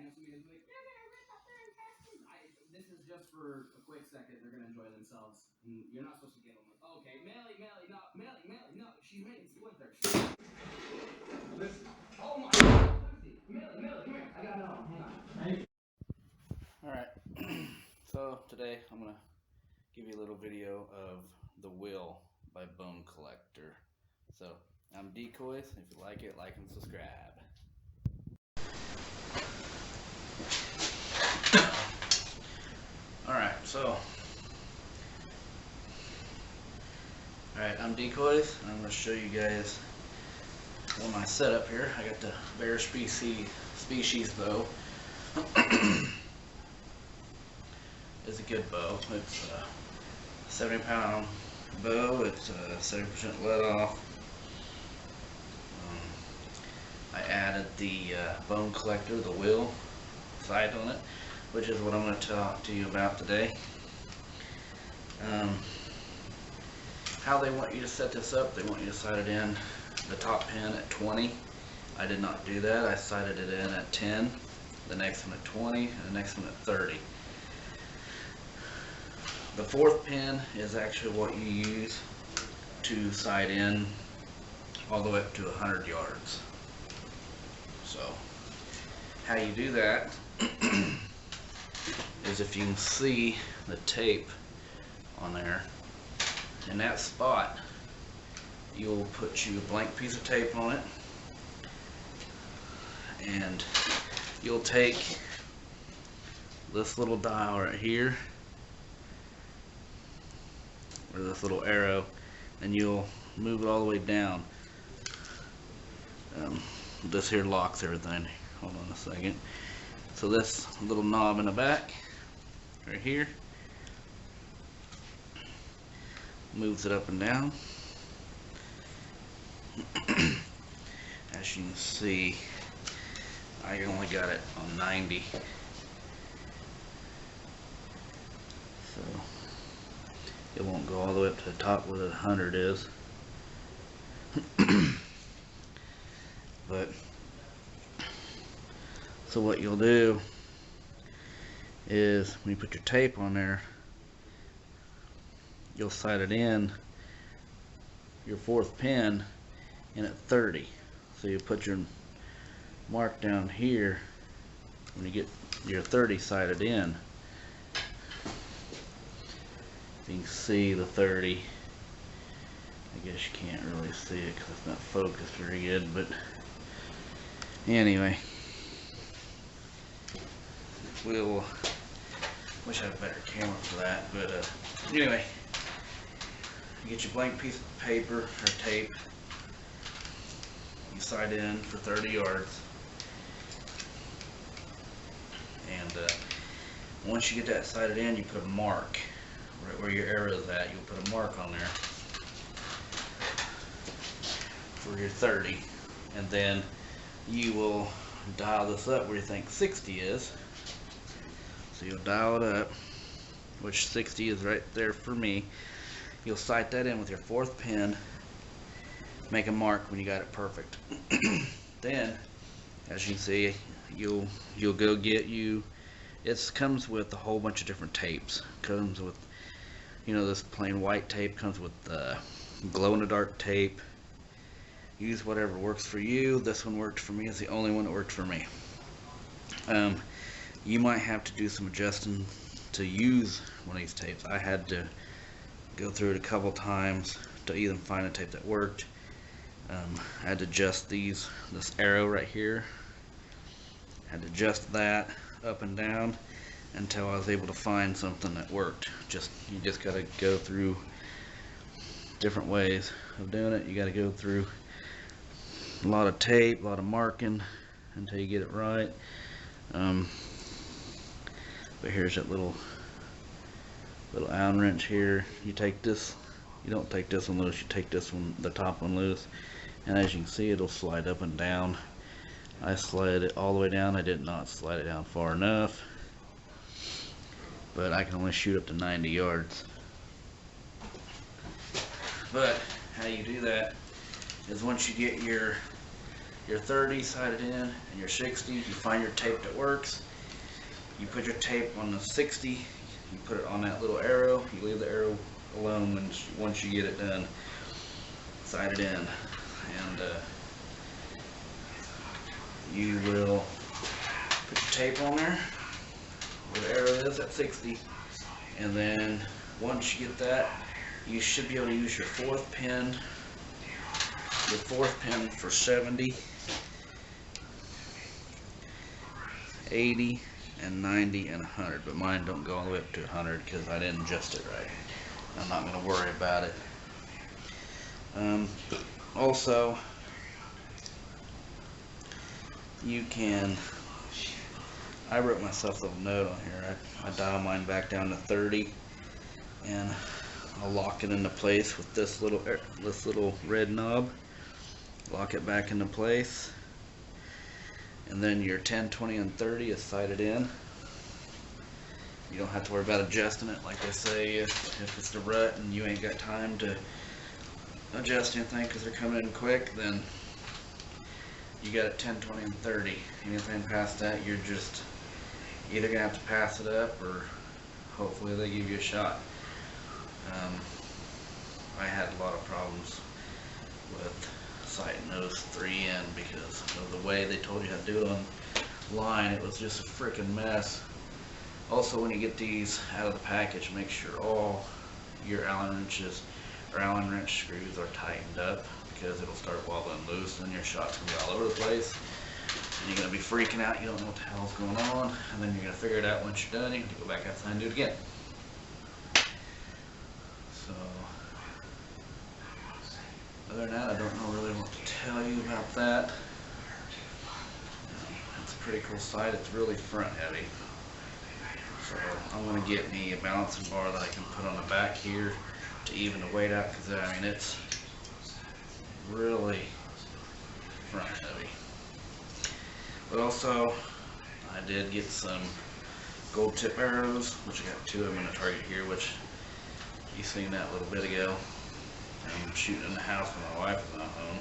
I know somebody's like, "You're gonna rip up their intestines." This is just for a quick second. They're gonna enjoy themselves. You're not supposed to get them. Okay, Melly, no. She's making splinters. Listen. Oh my God, Lucy, Melly, come here. I got it on. Hang on. Hey. All right. So today I'm gonna give you a little video of The Will by Bone Collector. So I'm Decoys. If you like it, like and subscribe. Alright, I'm Decoys, and I'm going to show you guys my setup here. I got the Bear species bow. It's a good bow. It's a 70-pound bow. It's 70% let off. I added the Bone Collector, the Will sight on it, which is what I'm going to talk to you about today. How they want you to set this up, they want you to sight it in the top pin at 20. I did not do that. I sighted it in at 10, the next one at 20, and the next one at 30. The fourth pin is actually what you use to sight in all the way up to 100 yards. So, how you do that is, if you can see the tape on there, in that spot, you'll put you a blank piece of tape on it, and you'll take this little dial right here, or this little arrow, and you'll move it all the way down. This here locks everything. Hold on a second. So this little knob in the back, right here, moves it up and down. As you can see, I only got it on 90. So it won't go all the way up to the top where the 100 is. But so what you'll do is, when you put your tape on there, you'll sight it in your fourth pin in at 30. So you put your mark down here when you get your 30 sighted in. You can see the 30. I guess you can't really see it because it's not focused very good, but anyway, we'll wish I had a better camera for that, but anyway, you get your blank piece of paper or tape, you sight in for 30 yards, and once you get that sighted in, you put a mark right where your arrow is at. You'll put a mark on there for your 30, and then you will dial this up where you think 60 is. So you'll dial it up, which 60 is right there for me. You'll sight that in with your fourth pin, make a mark when you got it perfect. Then, as you can see, you'll go get you, it comes with a whole bunch of different tapes. Comes with, this plain white tape, comes with glow in the dark tape. Use whatever works for you. This one worked for me. It's the only one that worked for me. You might have to do some adjusting to use one of these tapes. I had to go through it a couple times to even find a tape that worked. I had to adjust this arrow right here. I had to adjust that up and down until I was able to find something that worked. You just gotta go through different ways of doing it. You gotta go through a lot of tape, a lot of marking until you get it right. But here's that little Allen wrench here. You take this, you don't take this one loose, you take this one, the top one loose, and as you can see, it'll slide up and down. I slid it all the way down. I did not slide it down far enough, but I can only shoot up to 90 yards. But how you do that is, once you get your your 30 sighted in and your 60, you find your tape that works. You put your tape on the 60, you put it on that little arrow, you leave the arrow alone once you get it done, sighted in, and you will put your tape on there where the arrow is at 60, and then once you get that, you should be able to use your fourth pin for 70, 80, and 90, and 100, but mine don't go all the way up to 100 because I didn't adjust it right. I'm not going to worry about it. Also, you can, I wrote myself a little note on here. I dial mine back down to 30, and I'll lock it into place with this little red knob. Lock it back into place, and then your 10, 20, and 30 is sighted in. You don't have to worry about adjusting it. Like they say, if it's the rut and you ain't got time to adjust anything because they're coming in quick, then you got it 10, 20, and 30. Anything past that, you're just either gonna have to pass it up, or hopefully they give you a shot. I had a lot of problems with sighting those 3 in because of the way they told you how to do it online. It was just a freaking mess. Also, when you get these out of the package, make sure all your Allen wrenches or Allen wrench screws are tightened up, because it'll start wobbling loose and your shot's gonna be all over the place. And you're gonna be freaking out, you don't know what the hell's going on, and then you're gonna figure it out once you're done. You have to go back outside and do it again. So, other than that, I don't know really what to tell you about that. It's a pretty cool sight. It's really front heavy. So I'm going to get me a balancing bar that I can put on the back here to even the weight out, because I mean, it's really front heavy. But also, I did get some gold tip arrows, which I got 2 of them in the target here, which you seen that a little bit ago. I'm shooting in the house when my wife is not home.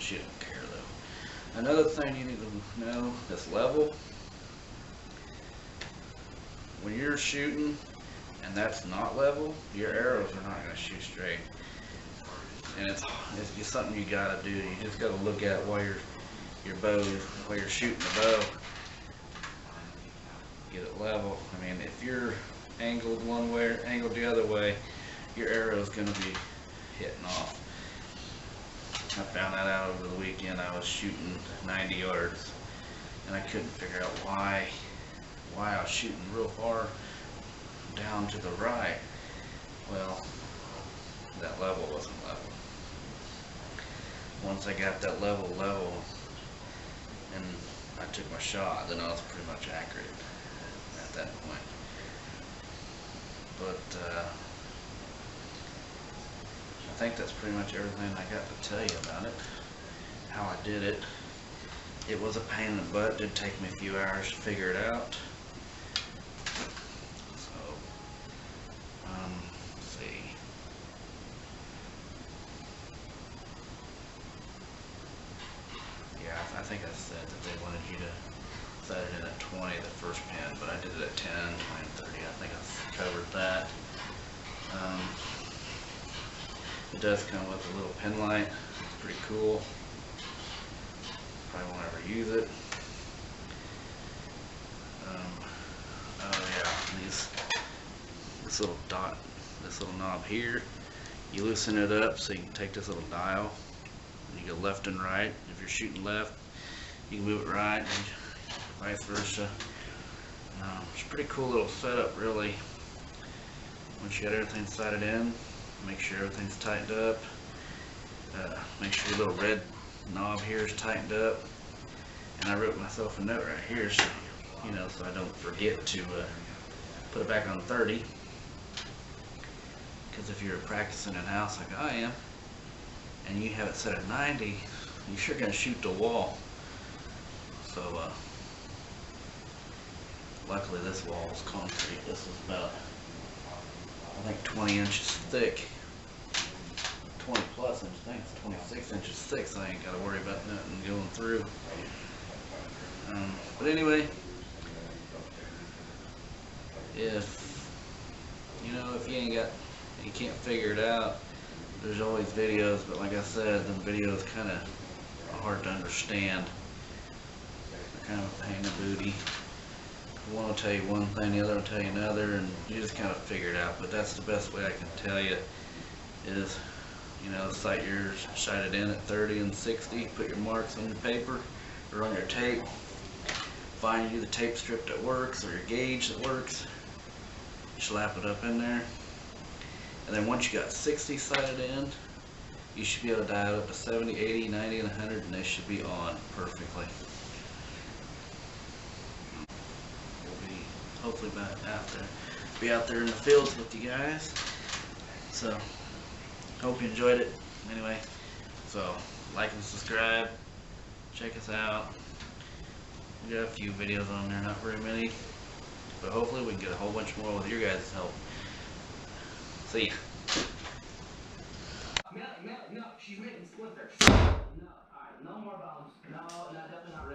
She don't care though. Another thing you need to know, this level. When you're shooting and that's not level, your arrows are not going to shoot straight. And it's just something you got to do. You just got to look at while you're shooting the bow. Get it level. I mean, if you're angled one way or angled the other way, your arrow is going to be hitting off. I found that out over the weekend. I was shooting 90 yards and I couldn't figure out why I was shooting real far down to the right. Well, that level wasn't level. Once I got that level and I took my shot, then I was pretty much accurate at that point. But I think that's pretty much everything I got to tell you about it. How I did it. It was a pain in the butt. It did take me a few hours to figure it out. So, let's see. Yeah, I think I said that they wanted you to set it in at 20, the first pin, but I did it at 10, 20, and 30. I think I covered that. It does come with a little pin light. It's pretty cool. Probably won't ever use it. Oh yeah, this little dot, this little knob here, you loosen it up so you can take this little dial. You go left and right. If you're shooting left, you can move it right, and vice versa. It's a pretty cool little setup, really. Once you got everything sighted in, make sure everything's tightened up. Make sure your little red knob here is tightened up. And I wrote myself a note right here, so you know, so I don't forget to put it back on 30. Because if you're practicing in house like I am, and you have it set at 90, you're sure gonna shoot the wall. So luckily this wall is concrete. This is about, I think, 20 inches thick. 20 plus inch. I think it's 26 inches thick, so I ain't got to worry about nothing going through. But anyway, if you can't figure it out, there's always videos. But like I said, the videos kind of hard to understand. They're kind of a pain in the booty. One will tell you one thing, the other will tell you another, and you just kind of figure it out. But that's the best way I can tell you is, sight yours, shine it in at 30 and 60, put your marks on your paper or on your tape, find you the tape strip that works or your gauge that works, slap it up in there, and then once you got 60 sighted in, you should be able to dial it up to 70, 80, 90, and 100, and they should be on perfectly. We'll be hopefully be out there in the fields with you guys. So hope you enjoyed it. Anyway, so like and subscribe, check us out. We got a few videos on there, not very many, but hopefully we can get a whole bunch more with your guys' help. See ya. No, she's making split there. No, alright, no more bombs.